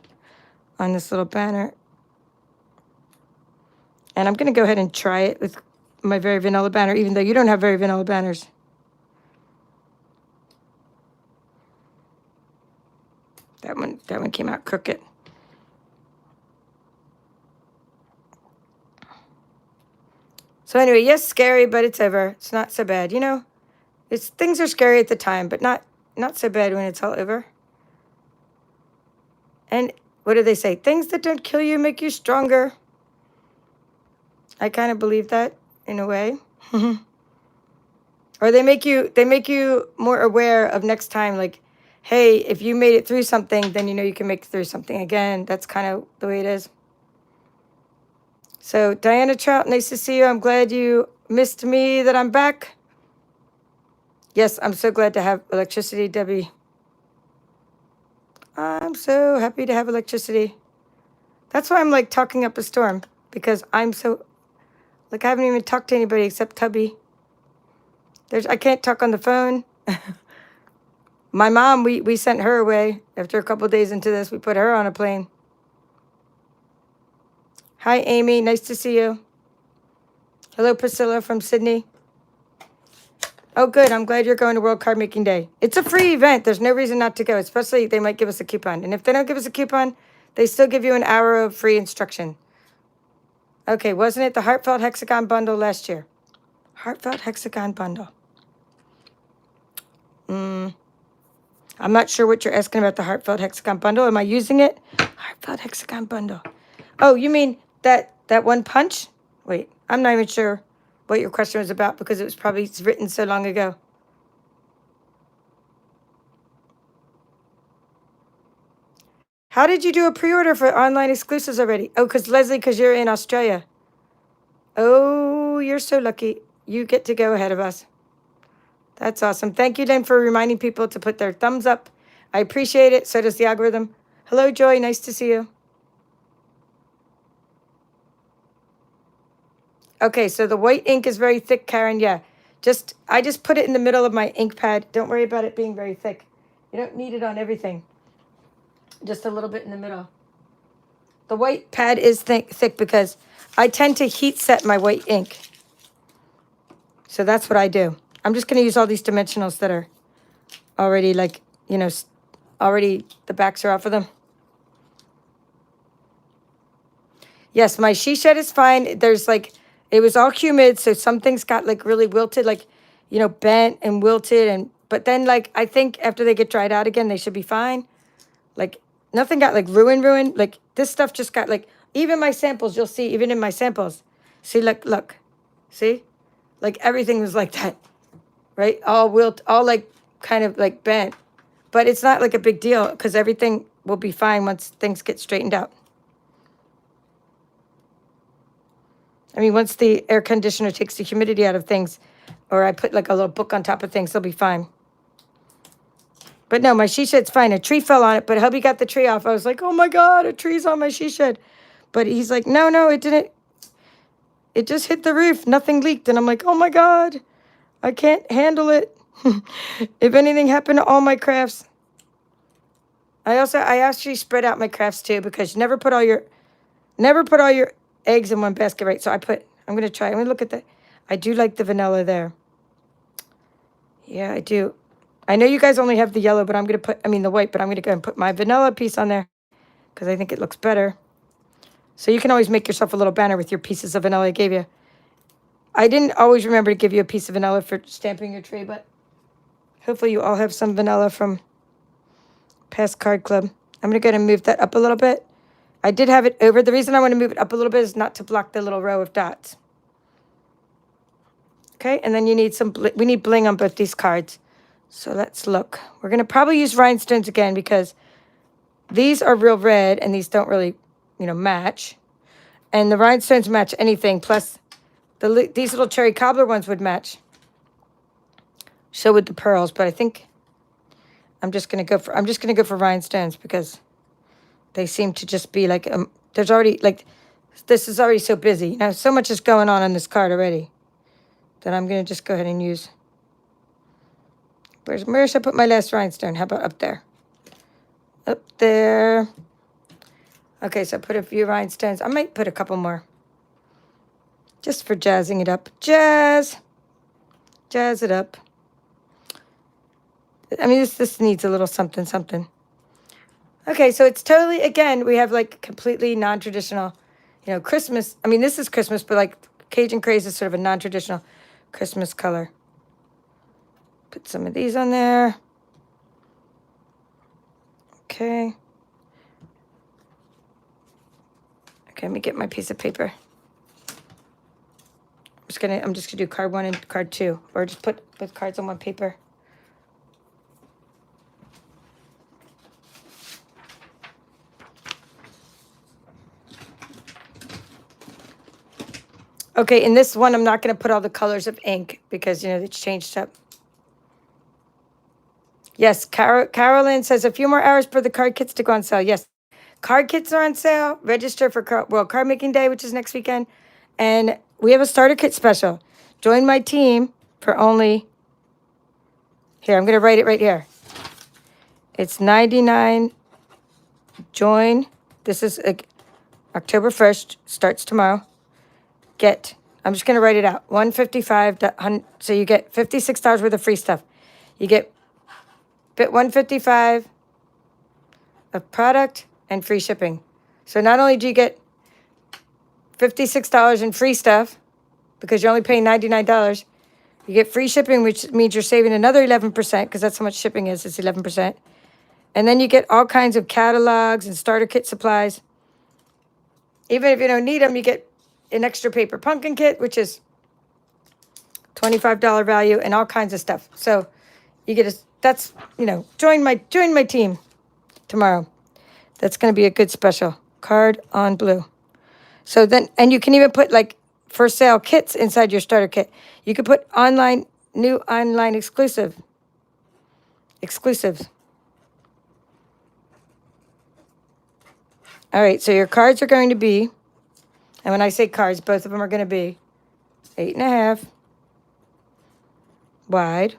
on this little banner. And I'm going to go ahead and try it with my very vanilla banner, even though you don't have very vanilla banners. That one came out crooked. So anyway, yes, scary, but it's over. It's not so bad, you know. Things are scary at the time, but not so bad when it's all over. And what do they say? Things that don't kill you make you stronger. I kind of believe that in a way. Or they make you more aware of next time, like, hey, if you made it through something, then you know you can make it through something again. That's kind of the way it is. So Diana Trout, nice to see you. I'm glad you missed me, that I'm back. Yes, I'm so glad to have electricity, Debbie. I'm so happy to have electricity. That's why I'm like talking up a storm, because I'm so, like, I haven't even talked to anybody except Tubby. I can't talk on the phone. My mom, we sent her away after a couple days into this. We put her on a plane. Hi, Amy. Nice to see you. Hello, Priscilla from Sydney. Oh, good. I'm glad you're going to World Card Making Day. It's a free event. There's no reason not to go, especially they might give us a coupon. And if they don't give us a coupon, they still give you an hour of free instruction. Okay, wasn't it the Heartfelt Hexagon Bundle last year? Heartfelt Hexagon Bundle. I'm not sure what you're asking about the Heartfelt Hexagon Bundle. Am I using it? Heartfelt Hexagon Bundle. Oh, you mean that one punch? Wait, I'm not even sure what your question was about, because it was probably written so long ago. How did you do a pre-order for online exclusives already? Oh, Leslie, because you're in Australia. Oh, you're so lucky. You get to go ahead of us. That's awesome. Thank you, then, for reminding people to put their thumbs up. I appreciate it. So does the algorithm. Hello, Joy. Nice to see you. Okay, so the white ink is very thick, Karen. Yeah, I just put it in the middle of my ink pad. Don't worry about it being very thick. You don't need it on everything. Just a little bit in the middle. The white pad is thick because I tend to heat set my white ink. So that's what I do. I'm just going to use all these dimensionals that are already, like, you know, already the backs are off of them. Yes, my she shed is fine. There's like, it was all humid, so some things got like really wilted, like, you know, bent and wilted. But then, like, I think after they get dried out again, they should be fine. Like, nothing got like ruined. Like, this stuff just got like, even my samples, you'll see, even in my samples. See, look, see? Like, everything was like that, right? All wilt, all like kind of like bent. But it's not like a big deal, because everything will be fine once things get straightened out. I mean, once the air conditioner takes the humidity out of things, or I put like a little book on top of things, they'll be fine. But no, my she shed's fine. A tree fell on it, but hubby got the tree off. I was like, oh my God, a tree's on my she shed. But he's like, no, it didn't. It just hit the roof. Nothing leaked. And I'm like, oh my God, I can't handle it. If anything happened to all my crafts. I actually spread out my crafts too, because you never put all your eggs in one basket, right? So I'm going to try. I'm going to look at that. I do like the vanilla there. Yeah, I do. I know you guys only have the yellow, but the white, but I'm going to go and put my vanilla piece on there, because I think it looks better. So you can always make yourself a little banner with your pieces of vanilla I gave you. I didn't always remember to give you a piece of vanilla for stamping your tree, but hopefully you all have some vanilla from past card club. I'm going to go ahead and move that up a little bit. I did have it over. The reason I want to move it up a little bit is not to block the little row of dots. Okay, and then you need we need bling on both these cards. So let's look. We're going to probably use rhinestones again, because these are real red and these don't really, you know, match. And the rhinestones match anything, plus these little cherry cobbler ones would match. So would the pearls, but I think I'm just going to go for rhinestones, because they seem to just be like, there's already, like, this is already so busy. You know, so much is going on this card already that I'm going to just go ahead and use Where should I put my last rhinestone? How about up there? Up there. Okay, so I put a few rhinestones. I might put a couple more. Just for jazzing it up. Jazz it up. I mean, this needs a little something, something. Okay, so it's totally, again, we have like completely non-traditional, Christmas. I mean, this is Christmas, but like Cajun Craze is sort of a non-traditional Christmas color. Put some of these on there. Okay. Okay, let me get my piece of paper. I'm just gonna do card 1 and card 2, or just put both cards on one paper. Okay, in this one, I'm not going to put all the colors of ink because, it's changed up. Yes, Carolyn says a few more hours for the card kits to go on sale. Yes, card kits are on sale. Register for World Card Making Day, which is next weekend. And we have a starter kit special. Join my team for only... Here, I'm going to write it right here. It's $99. Join. This is October 1st. Starts tomorrow. I'm just going to write it out. $155. So you get $56 worth of free stuff. You get $155 of product and free shipping. So not only do you get $56 in free stuff because you're only paying $99, you get free shipping, which means you're saving another 11% because that's how much shipping is. It's 11%. And then you get all kinds of catalogs and starter kit supplies. Even if you don't need them, you get an extra paper pumpkin kit, which is $25 value, and all kinds of stuff. So you get join my team tomorrow. That's going to be a good special. Card on blue. So then, and you can even put like for sale kits inside your starter kit. You could put new online exclusives. All right, so your cards are going to be, and when I say cards, both of them are going to be 8.5 wide.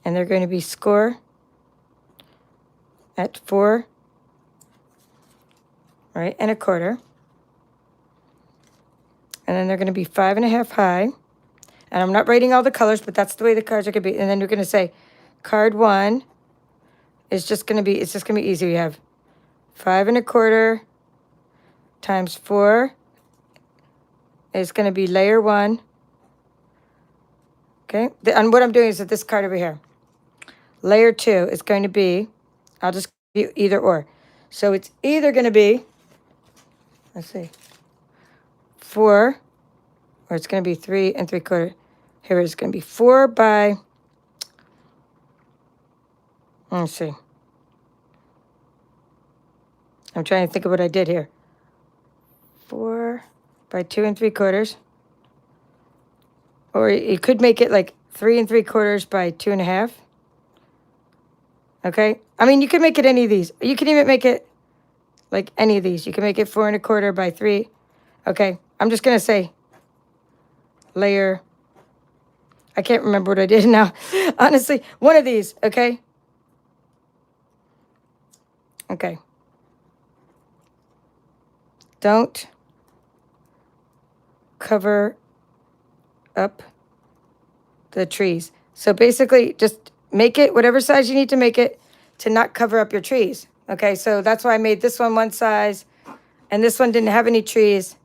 And they're going to be score at 4, right, and a quarter. And then they're going to be 5.5 high. And I'm not writing all the colors, but that's the way the cards are going to be. And then you're going to say card 1 is just going to be, it's just going to be easy. We have 5.25 times 4 is going to be layer 1. Okay, and what I'm doing is that this card over here. Layer 2 is going to be, I'll just give you either or. So it's either going to be, let's see, 4, or it's going to be 3 3/4. Here it's going to be 4 by, let's see. I'm trying to think of what I did here. 4 by 2 3/4. Or you could make it like 3 3/4 by 2.5. Okay? I mean, you could make it any of these. You can even make it like any of these. You can make it 4 1/4 by 3. Okay? I'm just going to say layer. I can't remember what I did now. Honestly, one of these. Okay? Okay. Don't cover up the trees. So basically, just make it whatever size you need to make it to not cover up your trees. Okay, so that's why I made this one size, and this one didn't have any trees,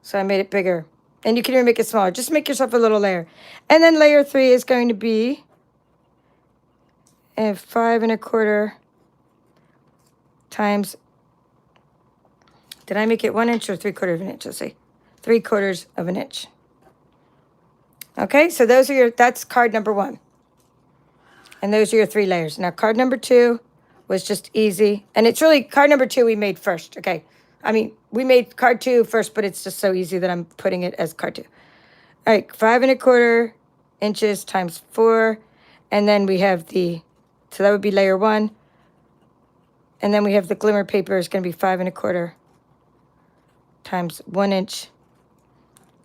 so I made it bigger. And you can even make it smaller. Just make yourself a little layer. And then layer 3 is going to be 5 1/4 times, did I make it 1 inch or 3/4 of an inch? Let's see, 3/4 of an inch. Okay, so that's card number 1. And those are your 3 layers. Now, card number 2 was just easy. And it's really, card number 2 we made first, okay? I mean, we made card 2 first, but it's just so easy that I'm putting it as card 2. All right, 5 1/4 inches times 4. And then we have so that would be layer 1. And then we have the glimmer paper is going to be 5 1/4 times 1 inch,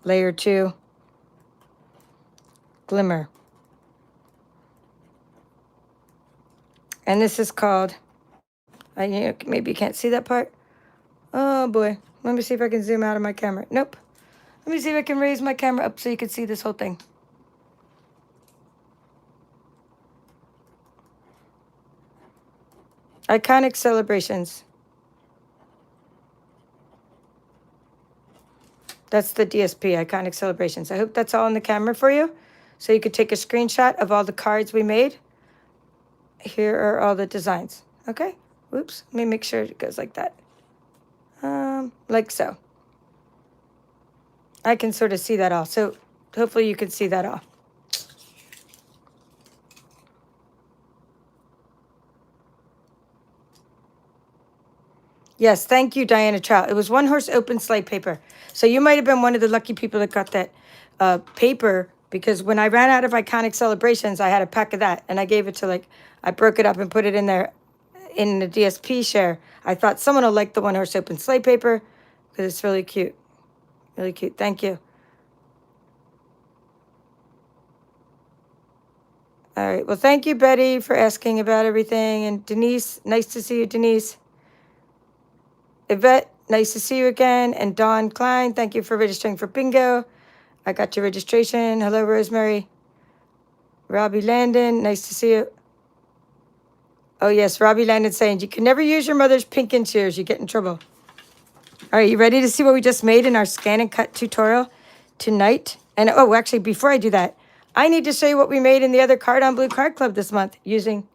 layer 2. Glimmer. And this is called, maybe you can't see that part. Oh boy. Let me see if I can zoom out of my camera. Nope. Let me see if I can raise my camera up so you can see this whole thing. Iconic Celebrations. That's the DSP, Iconic Celebrations. I hope that's all on the camera for you. So you could take a screenshot of all the cards we made. Here are all the designs. Okay? Whoops. Let me make sure it goes like that. Like so. I can sort of see that all. So hopefully you can see that all. Yes, thank you, Diana Trout. It was one horse open slate paper. So you might have been one of the lucky people that got that paper, because when I ran out of Iconic Celebrations, I had a pack of that, and I gave it to, I broke it up and put it in there in the DSP share. I thought someone will like the one horse open slate paper because it's really cute. Really cute. Thank you. All right. Well, thank you, Betty, for asking about everything. And Denise, nice to see you, Denise. Yvette, nice to see you again. And Dawn Klein, thank you for registering for bingo. I got your registration. Hello, Rosemary. Robbie Landon, nice to see you. Oh, yes, Robbie Landon saying, you can never use your mother's pink and shears. You get in trouble. All right, you ready to see what we just made in our scan and cut tutorial tonight? And, oh, actually, before I do that, I need to show you what we made in the other Card on Blue Card Club this month using,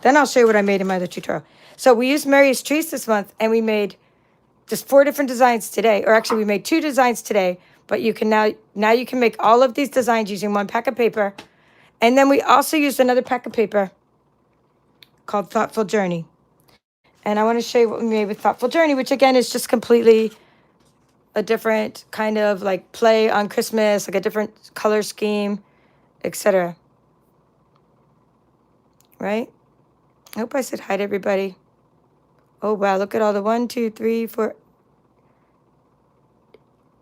then I'll show you what I made in my other tutorial. So we used Merriest trees this month, and we made just 4 different designs today. Or actually, we made 2 designs today, but you can now you can make all of these designs using 1 pack of paper. And then we also used another pack of paper called Thoughtful Journey. And I want to show you what we made with Thoughtful Journey, which again is just completely a different kind of like play on Christmas, like a different color scheme, etc. Right? I hope I said hi to everybody. Oh, wow. Look at all the 1, 2, 3, 4.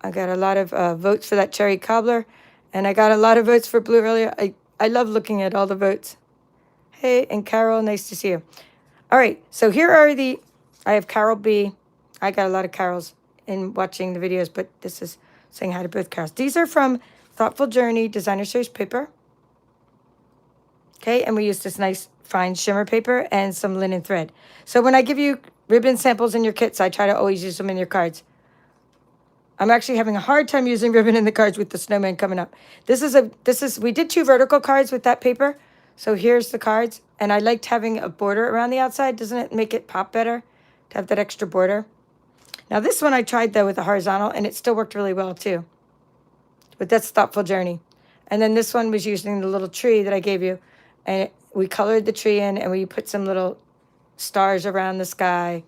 I got a lot of votes for that cherry cobbler. And I got a lot of votes for blue earlier. I love looking at all the votes. Hey, and Carol, nice to see you. All right, so here are I have Carol B. I got a lot of Carols in watching the videos, but this is saying hi to both Carols. These are from Thoughtful Journey Designer Series paper. Okay, and we use this nice fine shimmer paper and some linen thread. So when I give you ribbon samples in your kits, I try to always use them in your cards. I'm actually having a hard time using ribbon in the cards with the snowman coming up. We did 2 vertical cards with that paper. So here's the cards. And I liked having a border around the outside. Doesn't it make it pop better to have that extra border? Now this one I tried though with the horizontal, and it still worked really well too. But that's Thoughtful Journey. And then this one was using the little tree that I gave you. And we colored the tree in, and we put some little stars around the sky.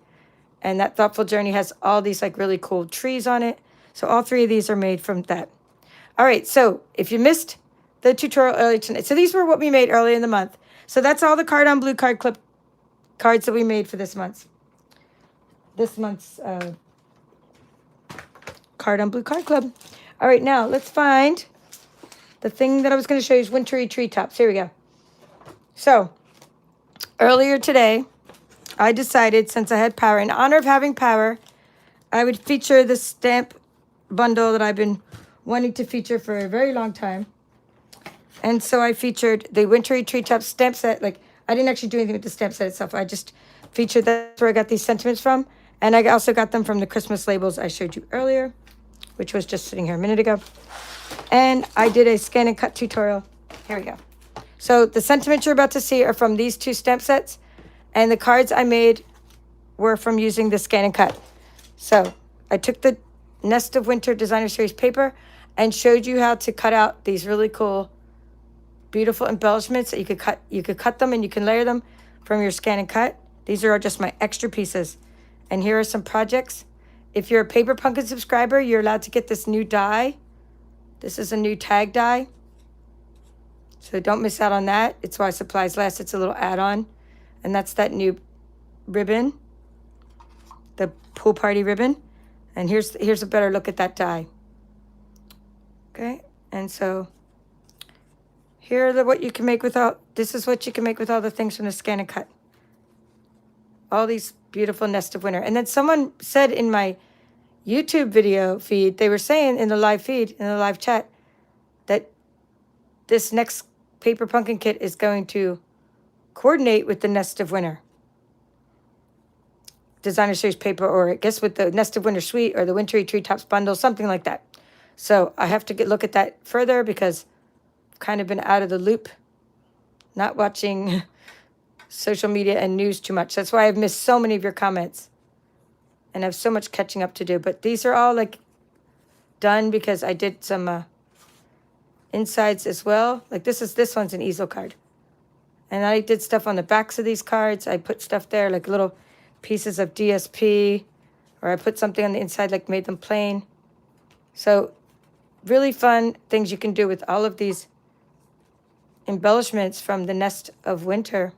And that Thoughtful Journey has all these like really cool trees on it. So all 3 of these are made from that. All right, so if you missed the tutorial earlier tonight, so these were what we made early in the month. So that's all the Card on Blue Card Club cards that we made for this month's Card on Blue Card Club. All right, now let's find the thing that I was going to show you is Wintry Treetops. Here we go. So earlier today, I decided, since I had power, in honor of having power, I would feature the stamp bundle that I've been wanting to feature for a very long time. And so I featured the Wintry Treetop stamp set. Like, I didn't actually do anything with the stamp set itself. I just featured that's where I got these sentiments from. And I also got them from the Christmas labels I showed you earlier, which was just sitting here a minute ago. And I did a scan and cut tutorial. Here we go. So the sentiments you're about to see are from these 2 stamp sets. And the cards I made were from using the scan and cut. So I took the Nest of Winter Designer Series paper and showed you how to cut out these really cool, beautiful embellishments that you could cut. You could cut them and you can layer them from your scan and cut. These are just my extra pieces. And here are some projects. If you're a Paper Pumpkin subscriber, you're allowed to get this new die. This is a new tag die. So don't miss out on that. It's why supplies last. It's a little add-on. And that's that new ribbon, the pool party ribbon. And here's a better look at that die. Okay, and so here are what you can make with all. This is what you can make with all the things from the scan and cut. All these beautiful Nest of Winter. And then someone said in my YouTube video feed, they were saying in the live feed, in the live chat, that this next paper pumpkin kit is going to coordinate with the Nest of Winter Designer Series paper, or I guess with the Nest of Winter Suite or the Wintry Treetops bundle, something like that. So I have to look at that further because I've kind of been out of the loop, not watching social media and news too much. That's why I've missed so many of your comments and I have so much catching up to do. But these are all like done because I did some insides as well. Like this one's an easel card. And I did stuff on the backs of these cards. I put stuff there like little pieces of DSP, or I put something on the inside like made them plain. So really fun things you can do with all of these embellishments from the Nest of Winter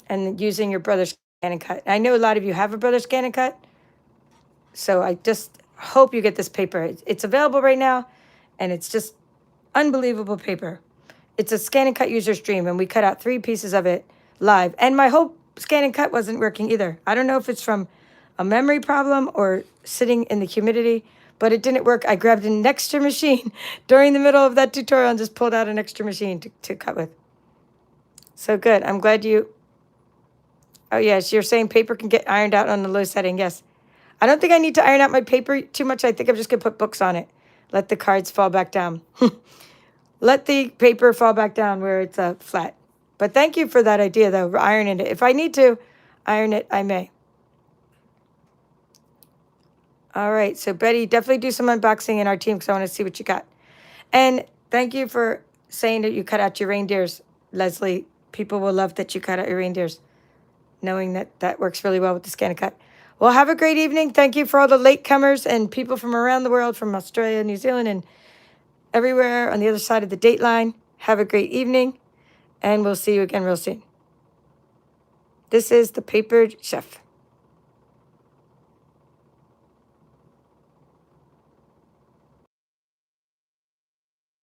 and using your Brother's Scan and Cut. I know a lot of you have a Brother's Scan and Cut, so I just hope you get this paper. It's available right now, and it's just unbelievable paper. It's a Scan and Cut user's dream, and we cut out 3 pieces of it live. And my whole Scan and Cut wasn't working either. I don't know if it's from a memory problem or sitting in the humidity, but it didn't work. I grabbed an extra machine during the middle of that tutorial and just pulled out an extra machine to cut with. So good. I'm glad you... Oh, yes, you're saying paper can get ironed out on the low setting. Yes. I don't think I need to iron out my paper too much. I think I'm just going to put books on it. Let the cards fall back down. Let the paper fall back down where it's flat. But thank you for that idea, though, ironing it. If I need to iron it, I may. All right, so Betty, definitely do some unboxing in our team because I want to see what you got. And thank you for saying that you cut out your reindeers, Leslie. People will love that you cut out your reindeers, knowing that that works really well with the Scan and Cut. Well, have a great evening. Thank you for all the latecomers and people from around the world, from Australia, New Zealand, and everywhere on the other side of the date line. Have a great evening, and we'll see you again real soon. This is the Papered Chef.